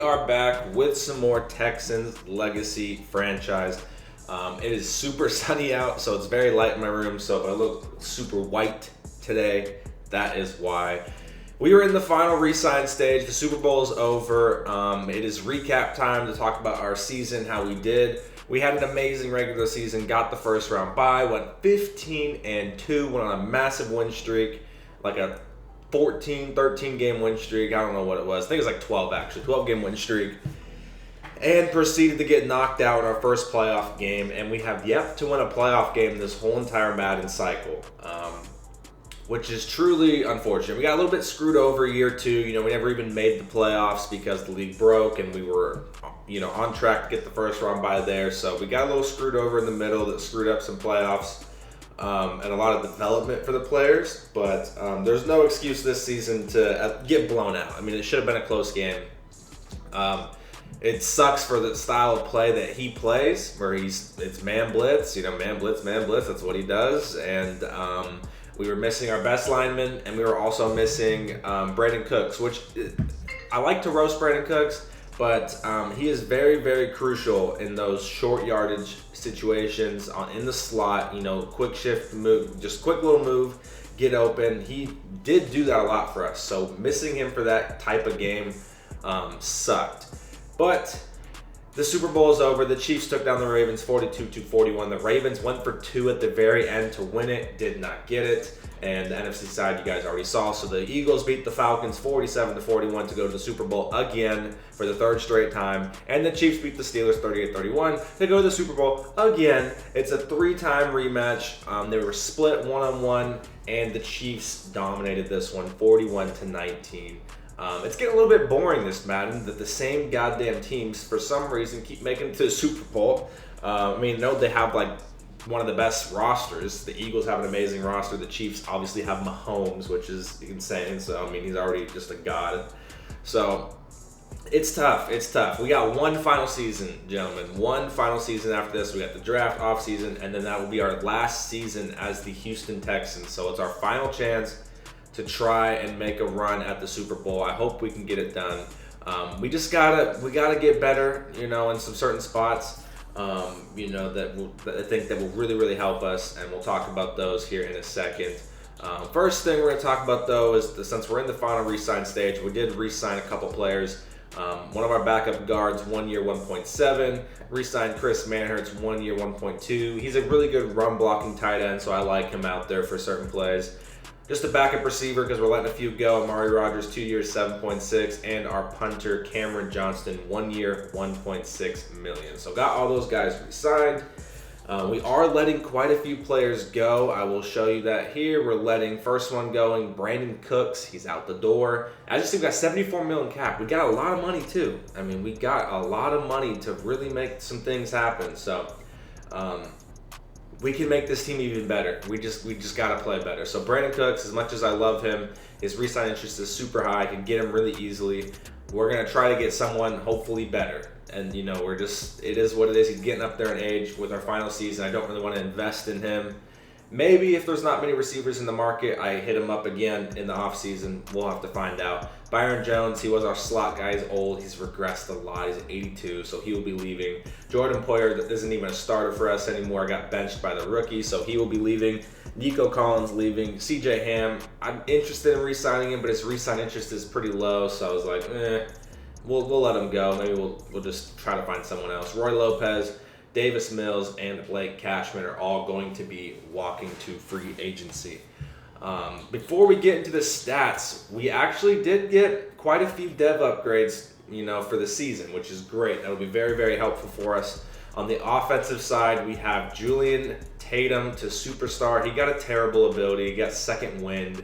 Are back with some more Texans legacy franchise. It is super sunny out, so it's very light in my room. So if I look super white today, that is why. We were in the final re-sign stage. The Super Bowl is over. It is recap time to talk about our season, how we did. We had an amazing regular season, got the first round bye, went 15-2, went on a massive win streak, like a 13 game win streak. I don't know what it was. I think it was like 12 actually. 12 game win streak. And proceeded to get knocked out in our first playoff game. And we have yet to win a playoff game this whole entire Madden cycle, which is truly unfortunate. We got a little bit screwed over year two. We never even made the playoffs because the league broke and we were, on track to get the first round bye there. So we got a little screwed over in the middle that screwed up some playoffs. And a lot of development for the players, but there's no excuse this season to get blown out. I mean, it should have been a close game. It sucks for the style of play that he plays, where it's man blitz, man blitz, that's what he does. And we were missing our best lineman, and we were also missing Brandon Cooks, which I like to roast Brandon Cooks, but he is very, very crucial in those short yardage situations in the slot. Quick shift move, just quick little move, get open. He did do that a lot for us, so missing him for that type of game sucked. But the Super Bowl is over. The Chiefs took down the Ravens 42-41. The Ravens went for 2 at the very end to win it, did not get it. And the NFC side, you guys already saw. So the Eagles beat the Falcons 47-41 to go to the Super Bowl again for the third straight time. And the Chiefs beat the Steelers 38-31 to go to the Super Bowl again. It's a 3-time rematch. They were split 1-on-1, and the Chiefs dominated this one 41-19. It's getting a little bit boring, this Madden, that the same goddamn teams, for some reason, keep making it to the Super Bowl. No, they have one of the best rosters. The Eagles have an amazing roster. The Chiefs obviously have Mahomes, which is insane. So, he's already just a god. So, it's tough. We got one final season, gentlemen. One final season after this. We got the draft off season, and then that will be our last season as the Houston Texans. So, it's our final chance to try and make a run at the Super Bowl. I hope we can get it done. We gotta get better, in some certain spots. That I think that will really, really help us, and we'll talk about those here in a second. First thing we're going to talk about, though, is since we're in the final re-sign stage, we did re-sign a couple players. One of our backup guards, 1 year, 1.7. Re-signed Chris Manhertz, 1 year, 1.2. He's a really good run-blocking tight end, so I like him out there for certain plays. Just a backup receiver because we're letting a few go. Amari Rogers, 2 years, 7.6, and our punter Cameron Johnston, 1 year, 1.6 million. So got all those guys re-signed. We are letting quite a few players go. I will show you that here. We're letting first one going, Brandon Cooks. He's out the door. As you see, we got 74 million cap. We got a lot of money too. We got a lot of money to really make some things happen. So. We can make this team even better. We just gotta play better. So Brandon Cooks, as much as I love him, his re-sign interest is super high. I can get him really easily. We're gonna try to get someone hopefully better. And it is what it is. He's getting up there in age with our final season. I don't really want to invest in him. Maybe if there's not many receivers in the market, I hit him up again in the offseason. We'll have to find out. Byron Jones, he was our slot guy. He's old. He's regressed a lot. He's 82, so he will be leaving. Jordan Poyer isn't even a starter for us anymore. Got benched by the rookie, so he will be leaving. Nico Collins leaving. CJ Ham, I'm interested in re-signing him, but his re-sign interest is pretty low, so I was like, we'll let him go. Maybe we'll just try to find someone else. Roy Lopez, Davis Mills, and Blake Cashman are all going to be walking to free agency. Before we get into the stats, we actually did get quite a few dev upgrades, for the season, which is great. That'll be very, very helpful for us. On the offensive side, we have Julian Tatum to superstar. He got a terrible ability. He got second wind.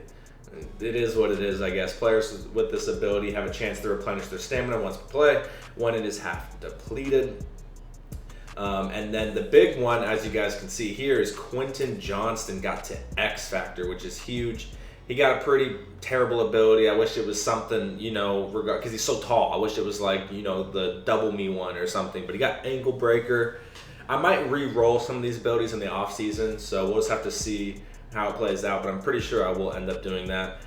It is what it is, I guess. Players with this ability have a chance to replenish their stamina once per play when it is half depleted. And then the big one, as you guys can see here, is Quentin Johnston got to X Factor, which is huge. He got a pretty terrible ability. I wish it was something, because he's so tall. I wish it was the double me one or something. But he got ankle breaker. I might re-roll some of these abilities in the offseason, so we'll just have to see how it plays out. But I'm pretty sure I will end up doing that.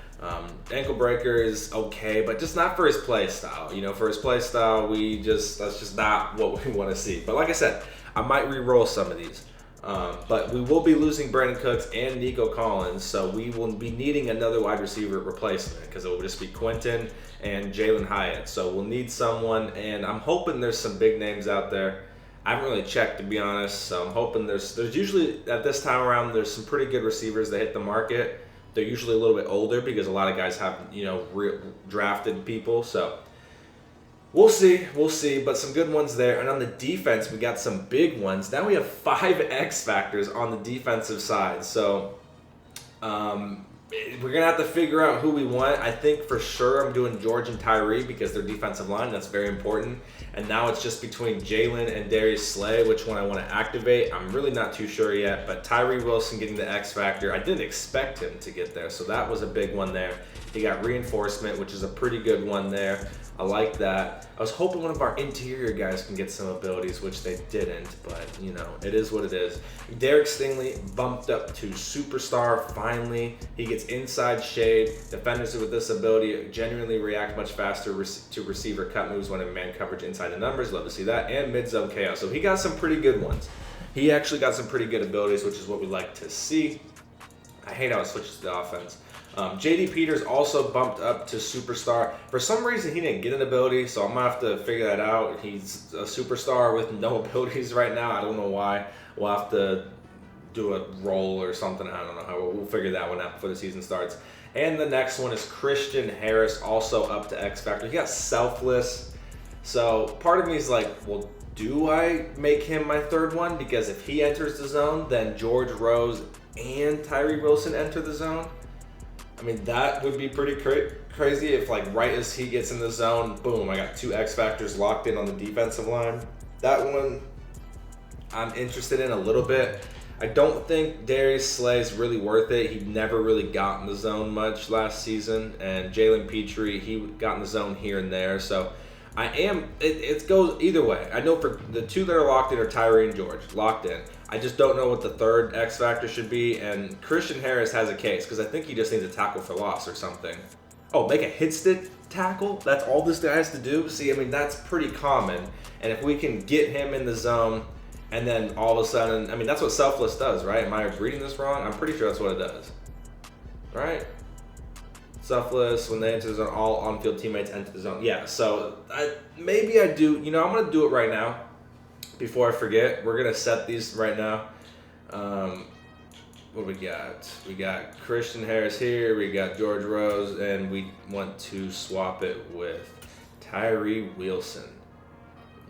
Ankle breaker is okay, but just not for his play style. You know, for his play style, that's just not what we want to see. But like I said, I might re-roll some of these. But we will be losing Brandon Cooks and Nico Collins, so we will be needing another wide receiver replacement because it will just be Quentin and Jalen Hyatt. So we'll need someone, and I'm hoping there's some big names out there. I haven't really checked, to be honest, so I'm hoping there's usually, at this time around, there's some pretty good receivers that hit the market. They're usually a little bit older because a lot of guys have, you know, drafted people, so we'll see, but some good ones there. And on the defense, we got some big ones. Now we have 5 X factors on the defensive side. So we're going to have to figure out who we want. I think for sure I'm doing George and Tyree because they're defensive line. That's very important. And now it's just between Jalen and Darius Slay, which one I want to activate. I'm really not too sure yet, but Tyree Wilson getting the X factor. I didn't expect him to get there, so that was a big one there. He got reinforcement, which is a pretty good one there. I like that. I was hoping one of our interior guys can get some abilities, which they didn't, but, you know, it is what it is. Derek Stingley bumped up to superstar, finally. He gets inside shade. Defenders with this ability genuinely react much faster to receiver cut moves when in man coverage inside the numbers. Love to see that. And mid-zone chaos. So he got some pretty good ones. He actually got some pretty good abilities, which is what we like to see. I hate how it switches to the offense. JD Peters also bumped up to superstar. For some reason, he didn't get an ability, so I'm going to have to figure that out. He's a superstar with no abilities right now. I don't know why. We'll have to do a roll or something. I don't know how. We'll figure that one out before the season starts. And the next one is Christian Harris, also up to X Factor. He got selfless. So part of me is like, well, do I make him my third one? Because if he enters the zone, then George Rose and Tyree Wilson enter the zone. I mean, that would be pretty crazy if, like, right as he gets in the zone, boom, I got 2 X factors locked in on the defensive line. That one I'm interested in a little bit. I don't think Darius Slay is really worth it. He never really got in the zone much last season. And Jalen Petrie, he got in the zone here and there. So it goes either way. I know for the 2 that are locked in are Tyree and George, locked in. I just don't know what the third X factor should be, and Christian Harris has a case because I think he just needs a tackle for loss or something. Oh, make a hit stick tackle? That's all this guy has to do? See, I mean, that's pretty common, and if we can get him in the zone, and then all of a sudden, I mean, that's what selfless does, right? Am I reading this wrong? I'm pretty sure that's what it does, right? Selfless, when they enter the zone, all on-field teammates enter the zone. Yeah, so maybe I do, you know, I'm going to do it right now. Before I forget, we're going to set these right now. What do we got? We got Christian Harris here. We got George Rose. And we want to swap it with Tyree Wilson.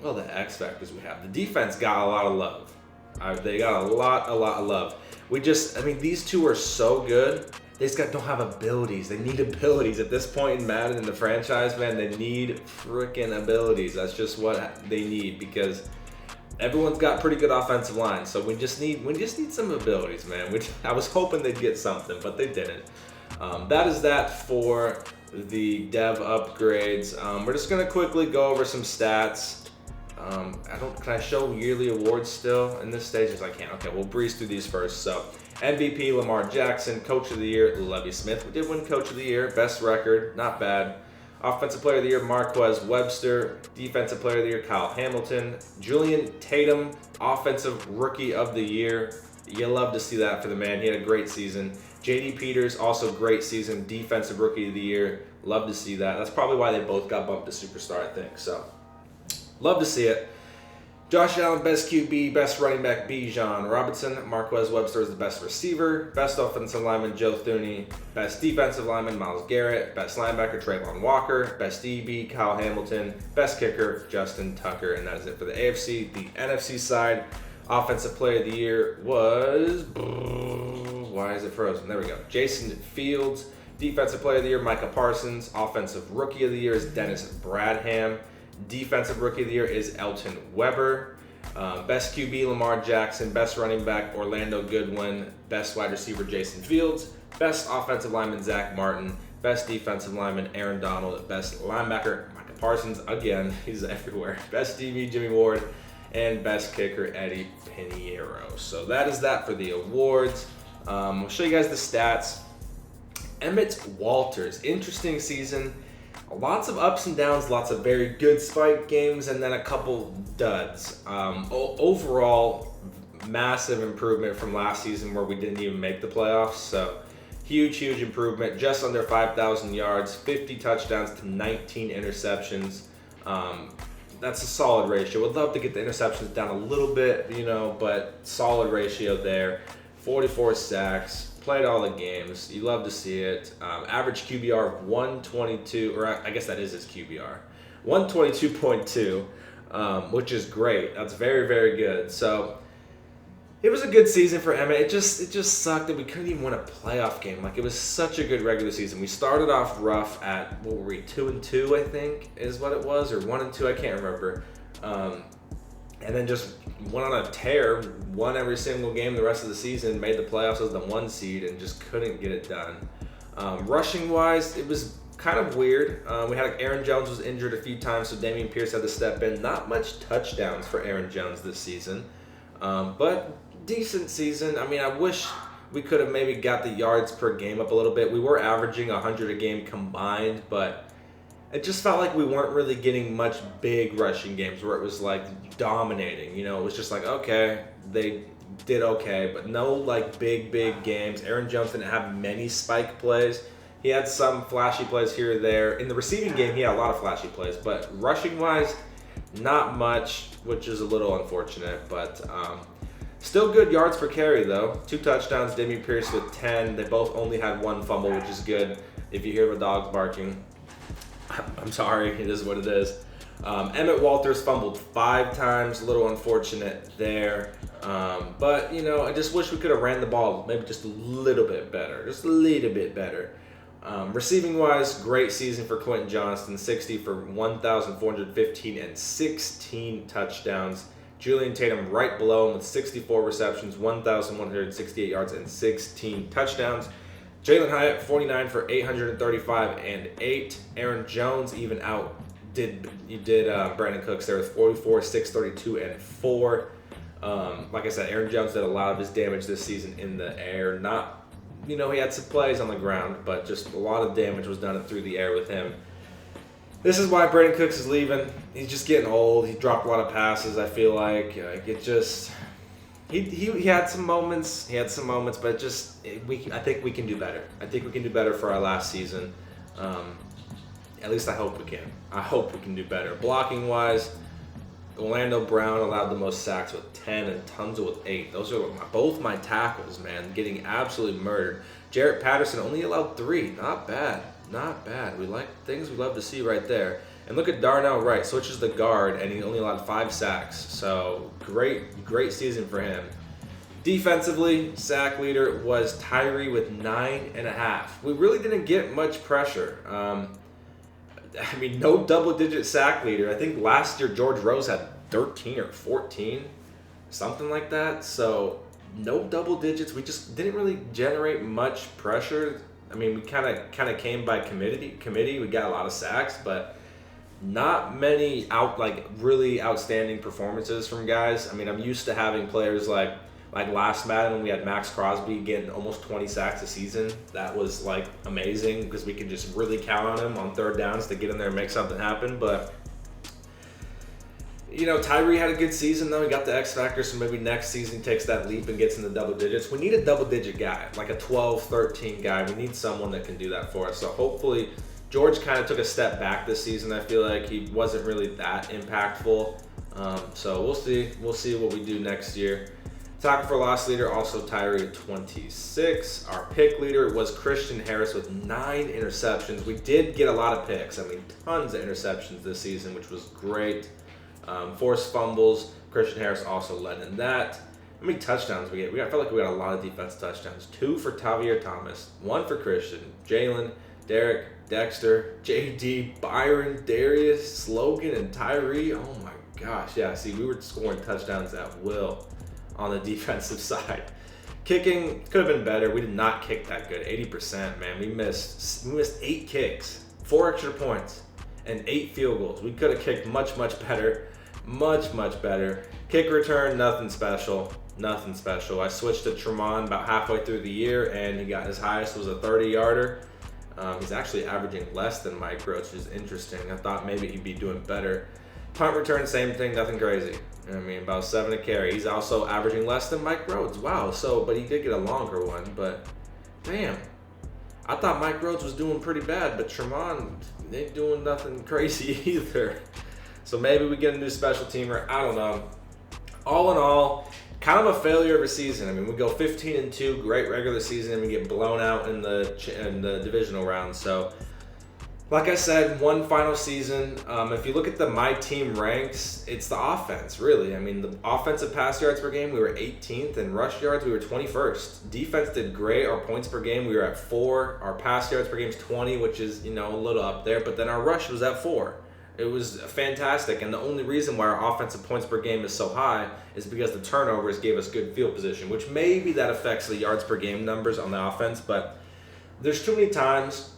Well, the X factors we have. The defense got a lot of love. They got a lot of love. I mean, these 2 are so good. They just don't have abilities. They need abilities. At this point in Madden in the franchise, man, they need freaking abilities. That's just what they need because everyone's got pretty good offensive lines, so we just need some abilities, man. I was hoping they'd get something, but they didn't. That is that for the dev upgrades. We're just gonna quickly go over some stats. Can I show yearly awards still in this stage? Yes, I can. Okay, we'll breeze through these first. So MVP Lamar Jackson, Coach of the Year Lovie Smith. We did win Coach of the Year, best record, not bad. Offensive Player of the Year, Marquez Webster. Defensive Player of the Year, Kyle Hamilton. Julian Tatum, Offensive Rookie of the Year. You love to see that for the man. He had a great season. JD Peters, also great season. Defensive Rookie of the Year. Love to see that. That's probably why they both got bumped to superstar, I think. So, love to see it. Josh Allen, best QB, best running back, Bijan Robinson. Marquez Webster is the best receiver. Best offensive lineman, Joe Thuney. Best defensive lineman, Myles Garrett. Best linebacker, Trayvon Walker. Best DB, Kyle Hamilton. Best kicker, Justin Tucker. And that is it for the AFC. The NFC side, offensive player of the year was... Why is it frozen? There we go. Jason Fields. Defensive player of the year, Micah Parsons. Offensive rookie of the year is Dennis Bradham. Defensive Rookie of the Year is Elton Weber. Best QB, Lamar Jackson. Best running back, Orlando Goodwin. Best wide receiver, Jason Fields. Best offensive lineman, Zach Martin. Best defensive lineman, Aaron Donald. Best linebacker, Micah Parsons. Again, he's everywhere. Best DB, Jimmy Ward. And best kicker, Eddie Pinheiro. So that is that for the awards. I'll show you guys the stats. Emmett Walters, interesting season. Lots of ups and downs, lots of very good spike games, and then a couple duds. Overall, massive improvement from last season where we didn't even make the playoffs. So huge improvement. Just under 5,000 yards, 50 touchdowns to 19 interceptions. That's a solid ratio. Would love to get the interceptions down a little bit, but solid ratio there. 44 sacks. Played all the games. You love to see it. Average QBR of 122, or I guess that is his QBR. 122.2, which is great. That's very good. So it was a good season for Emmett. It just sucked that we couldn't even win a playoff game. Like, it was such a good regular season. We started off rough at, what were we, 2-2, I think is what it was, or 1-2, I can't remember. And then just went on a tear, won every single game the rest of the season, made the playoffs as the 1 seed, and just couldn't get it done. Rushing-wise, it was kind of weird. We had Aaron Jones was injured a few times, so Dameon Pierce had to step in. Not much touchdowns for Aaron Jones this season, but decent season. I mean, I wish we could have maybe got the yards per game up a little bit. We were averaging 100 a game combined, but it just felt like we weren't really getting much big rushing games where it was like dominating. It was just like, okay, they did okay, but no like big games. Aaron Jones didn't have many spike plays. He had some flashy plays here or there. In the receiving game, he had a lot of flashy plays, but rushing-wise, not much, which is a little unfortunate. But still good yards per carry, though. 2 touchdowns, Dameon Pierce with 10. They both only had 1 fumble, which is good. If you hear the dogs barking, I'm sorry, it is what it is. Emmett Walters fumbled 5 times, a little unfortunate there. But, I just wish we could have ran the ball maybe just a little bit better. Receiving-wise, great season for Quentin Johnston, 60 for 1,415 and 16 touchdowns. Julian Tatum right below him with 64 receptions, 1,168 yards, and 16 touchdowns. Jalen Hyatt, 49 for 835 and 8. Aaron Jones even did Brandon Cooks there with 44, 632, and 4. Like I said, Aaron Jones did a lot of his damage this season in the air. Not, he had some plays on the ground, but just a lot of damage was done through the air with him. This is why Brandon Cooks is leaving. He's just getting old. He dropped a lot of passes, I feel like. He had some moments. But I think we can do better. I think we can do better for our last season. At least I hope we can. I hope we can do better. Blocking wise, Orlando Brown allowed the most sacks with 10 and Tunzel with 8. Those are both my tackles, man, getting absolutely murdered. Jarrett Patterson only allowed 3. Not bad. We like things we love to see right there. And look at Darnell Wright, switches the guard, and he only allowed 5 sacks. So great season for him. Defensively, sack leader was Tyree with 9.5. We really didn't get much pressure. No double-digit sack leader. I think last year George Rose had 13 or 14, something like that. So no double digits. We just didn't really generate much pressure. We kind of came by committee. We got a lot of sacks, but not many really outstanding performances from guys. I'm used to having players like last Madden when we had Max Crosby getting almost 20 sacks a season. That was amazing because we could just really count on him on third downs to get in there and make something happen. But Tyree had a good season though. He got the X factor, so maybe next season he takes that leap and gets in the double digits. We need a double digit guy, like a 12, 13 guy. We need someone that can do that for us. So hopefully George kind of took a step back this season. I feel like he wasn't really that impactful. So we'll see. We'll see what we do next year. Tackle for loss leader, also Tyree at 26. Our pick leader was Christian Harris with 9 interceptions. We did get a lot of picks. Tons of interceptions this season, which was great. Forced fumbles. Christian Harris also led in that. How many touchdowns we get? I felt like we got a lot of defense touchdowns. 2 for Tavier Thomas, 1 for Christian, Jalen, Derek, Dexter, JD, Byron, Darius, Slogan, and Tyree. Oh my gosh, yeah. See, we were scoring touchdowns at will on the defensive side. Kicking could have been better. We did not kick that good. 80%, man. We missed 8 kicks, 4 extra points, and 8 field goals. We could have kicked much better. Much better. Kick return, nothing special. I switched to Tremont about halfway through the year, and he got his highest was a 30-yarder. He's actually averaging less than Mike Rhodes, which is interesting. I thought maybe he'd be doing better. Punt return, same thing, nothing crazy. I mean, about 7 a carry. He's also averaging less than Mike Rhodes. Wow. So, but he did get a longer one. But damn, I thought Mike Rhodes was doing pretty bad, but Tremont ain't doing nothing crazy either. So maybe we get a new special teamer. I don't know. All in all, kind of a failure of a season. I mean, we go 15-2, great regular season, and we get blown out in the divisional round. So, like I said, one final season. If you look at the My Team ranks, it's the offense, really. I mean, the offensive pass yards per game, we were 18th, and rush yards, we were 21st. Defense did great. Our points per game, we were at 4. Our pass yards per game is 20, which is, a little up there. But then our rush was at 4. It was fantastic, and the only reason why our offensive points per game is so high is because the turnovers gave us good field position, which maybe that affects the yards per game numbers on the offense, but there's too many times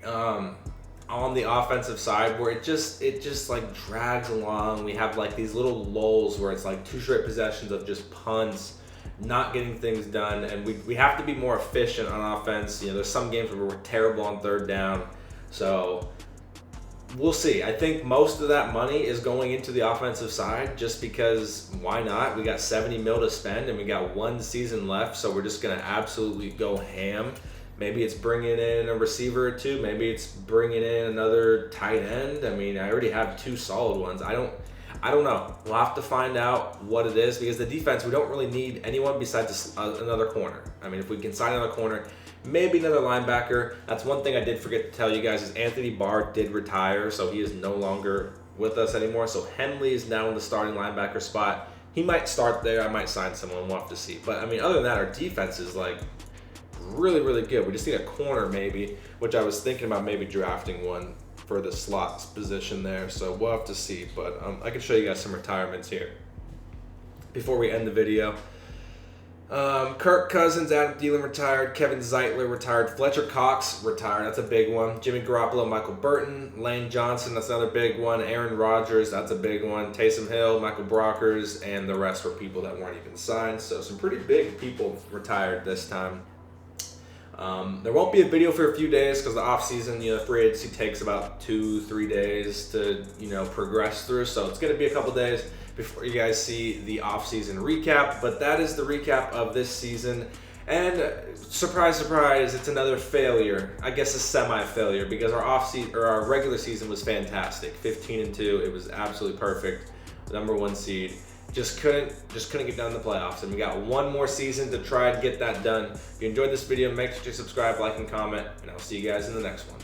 on the offensive side where it just like drags along. We have like these little lulls where it's like 2 straight possessions of just punts, not getting things done, and we have to be more efficient on offense. There's some games where we're terrible on 3rd down, so we'll see. I think most of that money is going into the offensive side just because why not? We got $70 million to spend and we got 1 season left, so we're just going to absolutely go ham. Maybe it's bringing in a receiver or 2. Maybe it's bringing in another tight end. I mean, I already have 2 solid ones. I don't know. We'll have to find out what it is because the defense, we don't really need anyone besides another corner. I mean, if we can sign another corner, maybe another linebacker. That's one thing I did forget to tell you guys is Anthony Barr did retire, so he is no longer with us anymore. So Henley is now in the starting linebacker spot. He might start there. I might sign someone. We'll have to see. But, I mean, other than that, our defense is, like, really, really good. We just need a corner maybe, which I was thinking about maybe drafting one for the slots position there. So we'll have to see. But I can show you guys some retirements here before we end the video. Kirk Cousins, Adam Thielen retired. Kevin Zeitler retired. Fletcher Cox retired. That's a big one. Jimmy Garoppolo, Michael Burton, Lane Johnson. That's another big one. Aaron Rodgers. That's a big one. Taysom Hill, Michael Brockers, and the rest were people that weren't even signed. So some pretty big people retired this time. There won't be a video for a few days because the off season, free agency takes about 2-3 days to, progress through. So it's going to be a couple days before you guys see the off-season recap. But that is the recap of this season. And surprise, surprise, it's another failure. I guess a semi-failure because our regular season was fantastic. 15-2, it was absolutely perfect. Number 1 seed. Just couldn't get done in the playoffs. And we got 1 more season to try and get that done. If you enjoyed this video, make sure to subscribe, like, and comment. And I'll see you guys in the next one.